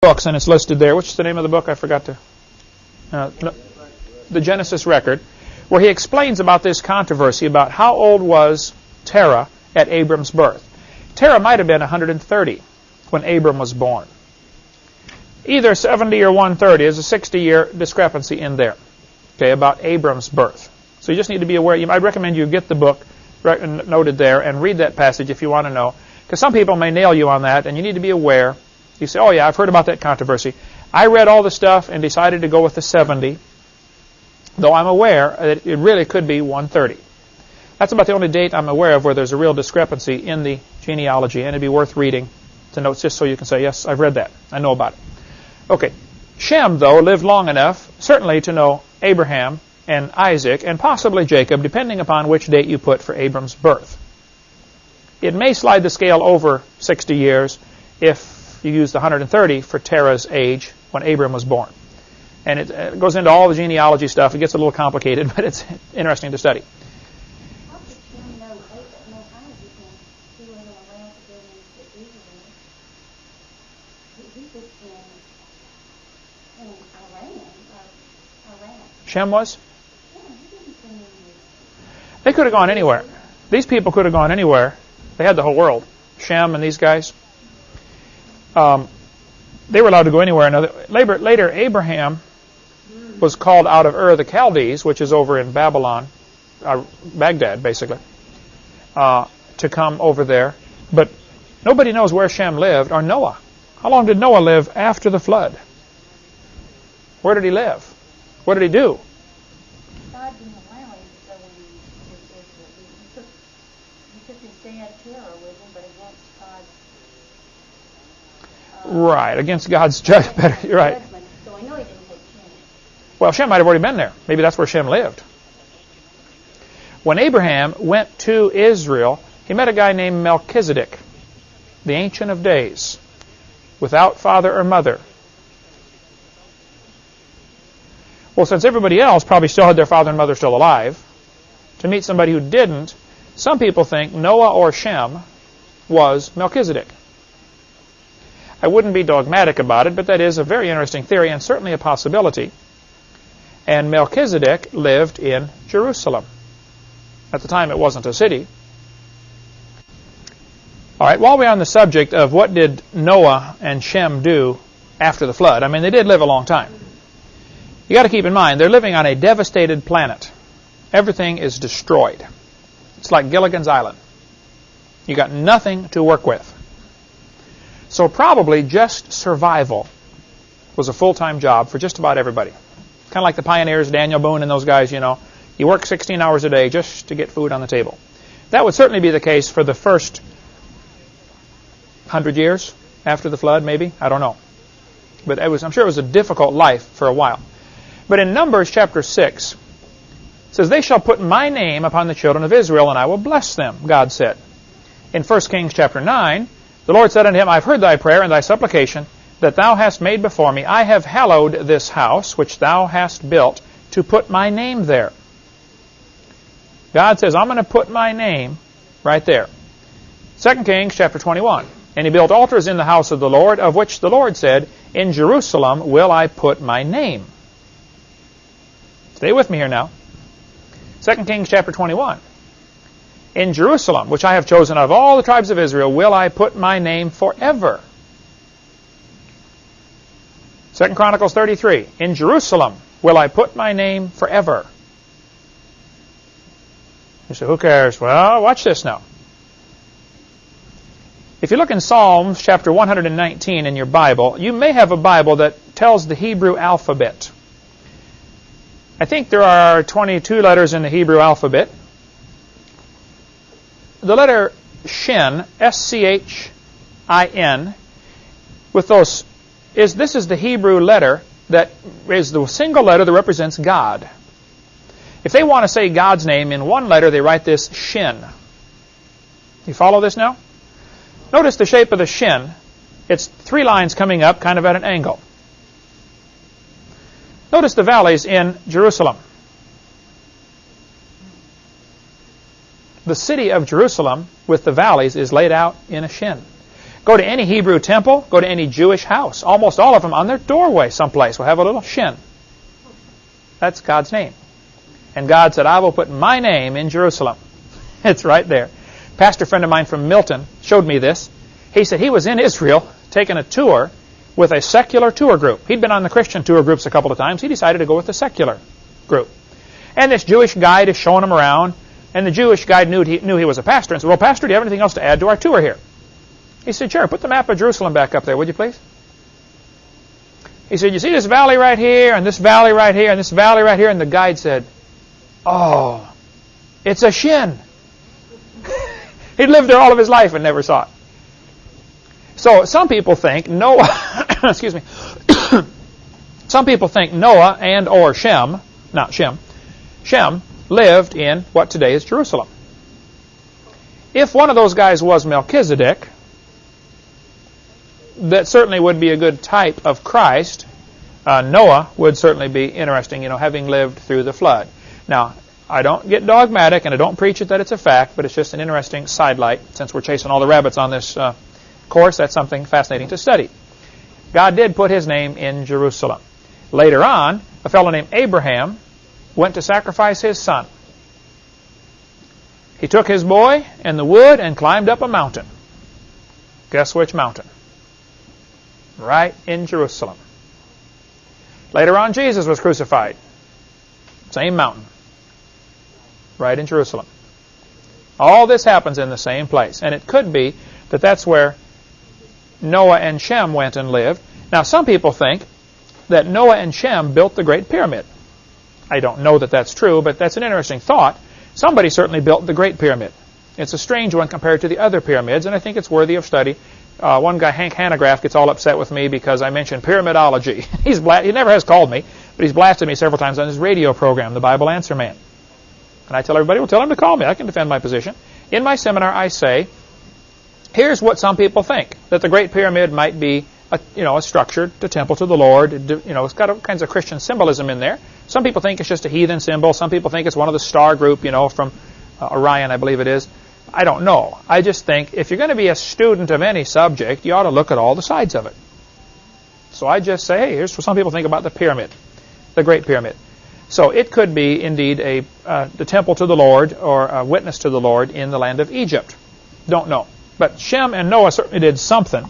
books, and it's listed there. What's the name of the book? I forgot to... no, the Genesis record, where he explains about this controversy about how old was Terah at Abram's birth. Terah might have been 130 when Abram was born. Either 70 or 130. There's a 60-year discrepancy in there, okay, about Abram's birth. So you just need to be aware. I'd recommend you get the book noted there and read that passage if you want to know, because some people may nail you on that, and you need to be aware. You say, oh yeah, I've heard about that controversy. I read all the stuff and decided to go with the 70, though I'm aware that it really could be 130. That's about the only date I'm aware of where there's a real discrepancy in the genealogy, and it'd be worth reading the notes just so you can say, yes, I've read that. I know about it. Okay. Shem, though, lived long enough, certainly to know Abraham and Isaac, and possibly Jacob, depending upon which date you put for Abram's birth. It may slide the scale over 60 years if you use the 130 for Terah's age when Abram was born. And it goes into all the genealogy stuff. It gets a little complicated, but it's interesting to study. How did Shem know Isaac and he was in a land to go into Israel? He was in Iran. Shem was? Yeah, he didn't send any. They could have gone anywhere. These people could have gone anywhere. They had the whole world. Shem and these guys. They were allowed to go anywhere. Later, Abraham was called out of Ur of the Chaldees, which is over in Babylon, Baghdad, basically, to come over there. But nobody knows where Shem lived, or Noah. How long did Noah live after the flood? Where did he live? What did he do? God didn't allow him to go into Israel. He took his dad Terah with him, but against God's right, against God's judgment. You're right. So I know he didn't take Shem. Well, Shem might have already been there. Maybe that's where Shem lived. When Abraham went to Israel, he met a guy named Melchizedek, the Ancient of Days, without father or mother. Well, since everybody else probably still had their father and mother still alive, to meet somebody who didn't, some people think Noah or Shem was Melchizedek. I wouldn't be dogmatic about it, but that is a very interesting theory and certainly a possibility. And Melchizedek lived in Jerusalem. At the time, it wasn't a city. All right, while we're on the subject of what did Noah and Shem do after the flood, I mean, they did live a long time. You got to keep in mind, they're living on a devastated planet. Everything is destroyed. It's like Gilligan's Island. You got nothing to work with. So probably just survival was a full-time job for just about everybody. Kind of like the pioneers, Daniel Boone and those guys, you know. You work 16 hours a day just to get food on the table. That would certainly be the case for the first 100 years after the flood, maybe. I don't know. But I'm sure it was a difficult life for a while. But in Numbers chapter 6, it says, "They shall put my name upon the children of Israel, and I will bless them," God said. In 1 Kings chapter 9, the Lord said unto him, "I've heard thy prayer and thy supplication that thou hast made before me. I have hallowed this house which thou hast built to put my name there." God says, I'm going to put my name right there. 2 Kings chapter 21. "And he built altars in the house of the Lord, of which the Lord said, In Jerusalem will I put my name." Stay with me here now. 2 Kings chapter 21. "In Jerusalem, which I have chosen out of all the tribes of Israel, will I put my name forever." 2 Chronicles 33. "In Jerusalem will I put my name forever." You say, who cares? Well, watch this now. If you look in Psalms chapter 119 in your Bible, you may have a Bible that tells the Hebrew alphabet. I think there are 22 letters in the Hebrew alphabet. The letter Shin, S-C-H-I-N, with those, this is the Hebrew letter that is the single letter that represents God. If they want to say God's name in one letter, they write this Shin. You follow this now? Notice the shape of the Shin. It's three lines coming up kind of at an angle. Notice the valleys in Jerusalem. The city of Jerusalem with the valleys is laid out in a Shin. Go to any Hebrew temple, go to any Jewish house. Almost all of them on their doorway someplace will have a little shin. That's God's name. And God said, I will put my name in Jerusalem. It's right there. Pastor friend of mine from Milton showed me this. He said he was in Israel taking a tour with a secular tour group. He'd been on the Christian tour groups a couple of times. He decided to go with the secular group. And this Jewish guide is showing him around. And the Jewish guide knew he was a pastor and said, well, Pastor, do you have anything else to add to our tour here? He said, sure, put the map of Jerusalem back up there, would you please? He said, you see this valley right here, and this valley right here, and this valley right here? And the guide said, oh, it's a shin. He'd lived there all of his life and never saw it. So some people think Noah, excuse me, some people think Noah and or Shem, not Shem, Shem lived in what today is Jerusalem. If one of those guys was Melchizedek, that certainly would be a good type of Christ. Noah would certainly be interesting, having lived through the flood. Now, I don't get dogmatic and I don't preach it that it's a fact, but it's just an interesting sidelight. Since we're chasing all the rabbits on this course, that's something fascinating to study. God did put his name in Jerusalem. Later on, a fellow named Abraham went to sacrifice his son. He took his boy and the wood and climbed up a mountain. Guess which mountain? Right in Jerusalem. Later on, Jesus was crucified. Same mountain. Right in Jerusalem. All this happens in the same place. And it could be that that's where Noah and Shem went and lived. Now, some people think that Noah and Shem built the Great Pyramid. I don't know that that's true, but that's an interesting thought. Somebody certainly built the Great Pyramid. It's a strange one compared to the other pyramids, and I think it's worthy of study. One guy, Hank Hanegraaff, gets all upset with me because I mentioned pyramidology. He never has called me, but he's blasted me several times on his radio program, The Bible Answer Man. And I tell everybody, well, tell him to call me. I can defend my position. In my seminar, I say, here's what some people think, that the Great Pyramid might be a structure, a temple to the Lord. It's got all kinds of Christian symbolism in there. Some people think it's just a heathen symbol. Some people think it's one of the star group, from Orion, I believe it is. I don't know. I just think if you're going to be a student of any subject, you ought to look at all the sides of it. So I just say, hey, here's what some people think about the pyramid, the Great Pyramid. So it could be indeed the temple to the Lord or a witness to the Lord in the land of Egypt. Don't know. But Shem and Noah certainly did something.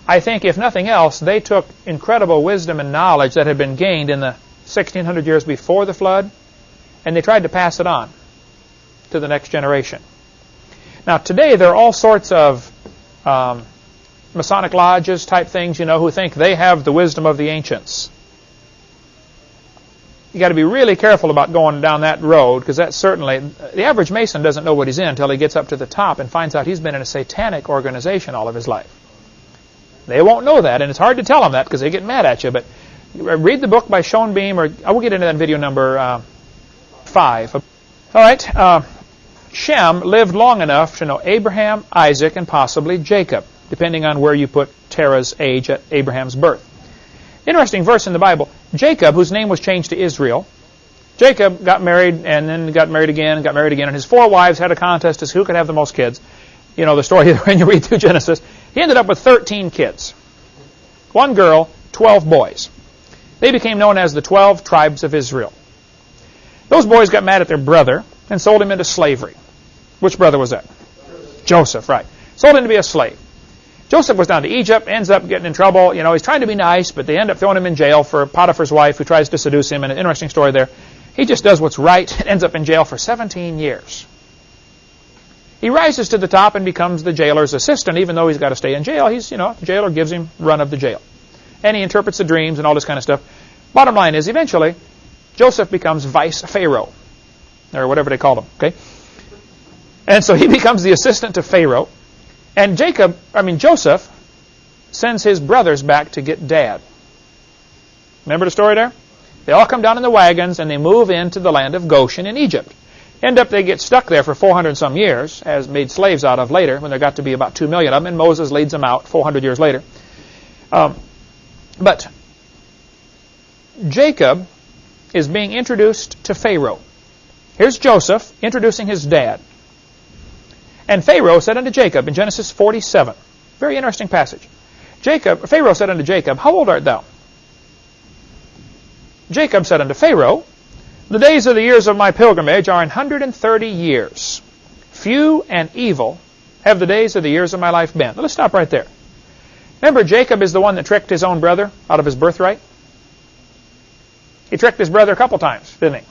I think, if nothing else, they took incredible wisdom and knowledge that had been gained in the 1600 years before the flood, and they tried to pass it on to the next generation. Now, today there are all sorts of Masonic lodges type things, who think they have the wisdom of the ancients. You got to be really careful about going down that road, because that's certainly, the average Mason doesn't know what he's in until he gets up to the top and finds out he's been in a satanic organization all of his life. They won't know that, and it's hard to tell them that because they get mad at you. But read the book by Schoenbeam, or I will get into that in video number 5. All right. Shem lived long enough to know Abraham, Isaac, and possibly Jacob, depending on where you put Terah's age at Abraham's birth. Interesting verse in the Bible. Jacob, whose name was changed to Israel, Jacob got married and then got married again, and his 4 wives had a contest as to who could have the most kids. You know the story when you read through Genesis. He ended up with 13 kids. 1 girl, 12 boys. They became known as the 12 tribes of Israel. Those boys got mad at their brother and sold him into slavery. Which brother was that? Joseph, right. Sold him to be a slave. Joseph was down to Egypt, ends up getting in trouble. He's trying to be nice, but they end up throwing him in jail for Potiphar's wife, who tries to seduce him. And an interesting story there. He just does what's right and ends up in jail for 17 years. He rises to the top and becomes the jailer's assistant, even though he's got to stay in jail. The jailer gives him run of the jail. And he interprets the dreams and all this kind of stuff. Bottom line is, eventually, Joseph becomes vice pharaoh, or whatever they called him, okay? And so he becomes the assistant to Pharaoh. And Joseph sends his brothers back to get Dad. Remember the story there? They all come down in the wagons and they move into the land of Goshen in Egypt. They get stuck there for 400-some years, as made slaves out of later, when there got to be about 2 million of them, and Moses leads them out 400 years later. But Jacob is being introduced to Pharaoh. Here's Joseph introducing his dad. And Pharaoh said unto Jacob in Genesis 47, Very interesting passage. Pharaoh said unto Jacob, How old art thou? Jacob said unto Pharaoh, The days of the years of my pilgrimage are 130 years. Few and evil have the days of the years of my life been. Let's stop right there. Remember, Jacob is the one that tricked his own brother out of his birthright? He tricked his brother a couple times, didn't he?